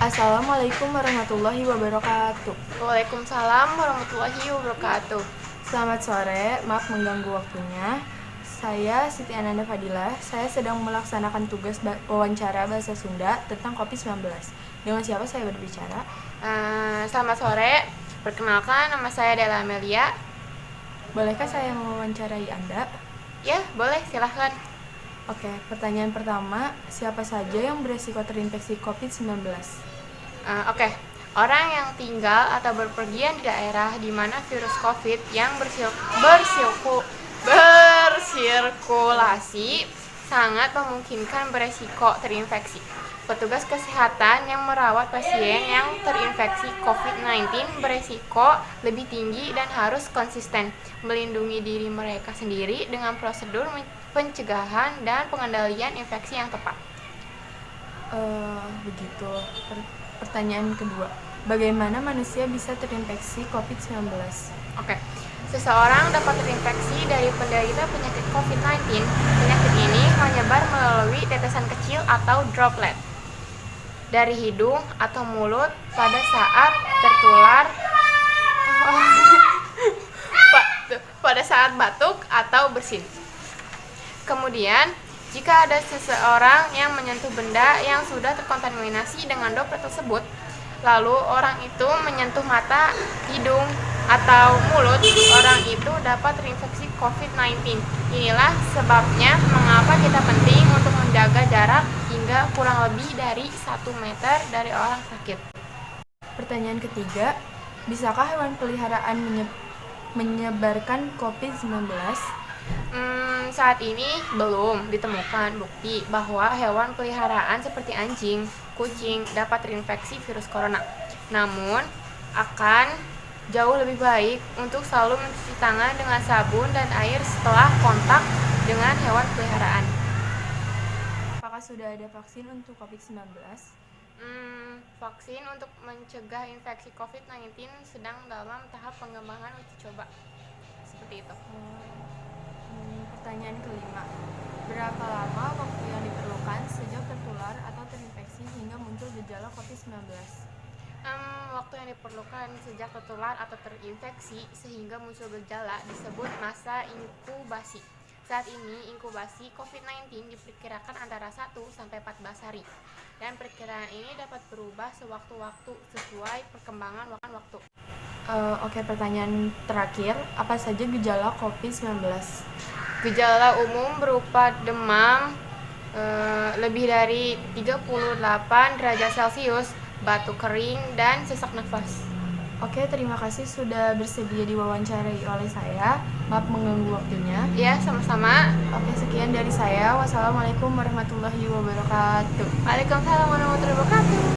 Assalamualaikum warahmatullahi wabarakatuh. Waalaikumsalam warahmatullahi wabarakatuh. Selamat sore, maaf mengganggu waktunya. Saya Siti Ananda Fadilah. Saya sedang melaksanakan tugas wawancara bahasa Sunda tentang COVID-19. Dengan siapa saya berbicara? Selamat sore. Perkenalkan, nama saya Della Amelia. Bolehkah saya mewawancarai Anda? Ya, boleh, silahkan. Oke, pertanyaan pertama, siapa saja yang beresiko terinfeksi COVID-19? Oke. Orang yang tinggal atau berpergian di daerah di mana virus COVID yang bersirkulasi sangat memungkinkan beresiko terinfeksi. Petugas kesehatan yang merawat pasien yang terinfeksi COVID-19 beresiko lebih tinggi dan harus konsisten melindungi diri mereka sendiri dengan prosedur pencegahan dan pengendalian infeksi yang tepat. Begitu. Pertanyaan kedua, bagaimana manusia bisa terinfeksi COVID-19? Oke. Seseorang dapat terinfeksi dari penderita penyakit COVID-19. Penyakit ini menyebar melalui tetesan kecil atau droplet dari hidung atau mulut pada saat tertular pada saat batuk atau bersin. Kemudian, jika ada seseorang yang menyentuh benda yang sudah terkontaminasi dengan droplet tersebut, lalu orang itu menyentuh mata, hidung, atau mulut, orang itu dapat terinfeksi COVID-19. Inilah sebabnya mengapa kita penting untuk menjaga jarak hingga kurang lebih dari 1 meter dari orang sakit. Pertanyaan ketiga, bisakah hewan peliharaan menyebarkan COVID-19? Saat ini belum ditemukan bukti bahwa hewan peliharaan seperti anjing, kucing dapat terinfeksi virus corona. Namun, akan jauh lebih baik untuk selalu mencuci tangan dengan sabun dan air setelah kontak dengan hewan peliharaan. Apakah sudah ada vaksin untuk COVID-19? Vaksin untuk mencegah infeksi COVID-19 sedang dalam tahap pengembangan uji coba. Seperti itu. Pertanyaan kelima, berapa lama waktu yang diperlukan sejak tertular atau terinfeksi hingga muncul gejala COVID-19? Waktu yang diperlukan sejak tertular atau terinfeksi sehingga muncul gejala disebut masa inkubasi. Saat ini inkubasi COVID-19 diperkirakan antara 1-14 hari. Dan perkiraan ini dapat berubah sewaktu-waktu sesuai perkembangan waktu. Oke, pertanyaan terakhir, apa saja gejala COVID-19? Gejala umum berupa demam lebih dari 38 derajat Celcius, batuk kering, dan sesak nafas. Oke, terima kasih sudah bersedia diwawancarai oleh saya. Maaf mengganggu waktunya. Ya, sama-sama. Oke, sekian dari saya. Wassalamualaikum warahmatullahi wabarakatuh. Waalaikumsalam warahmatullahi wabarakatuh.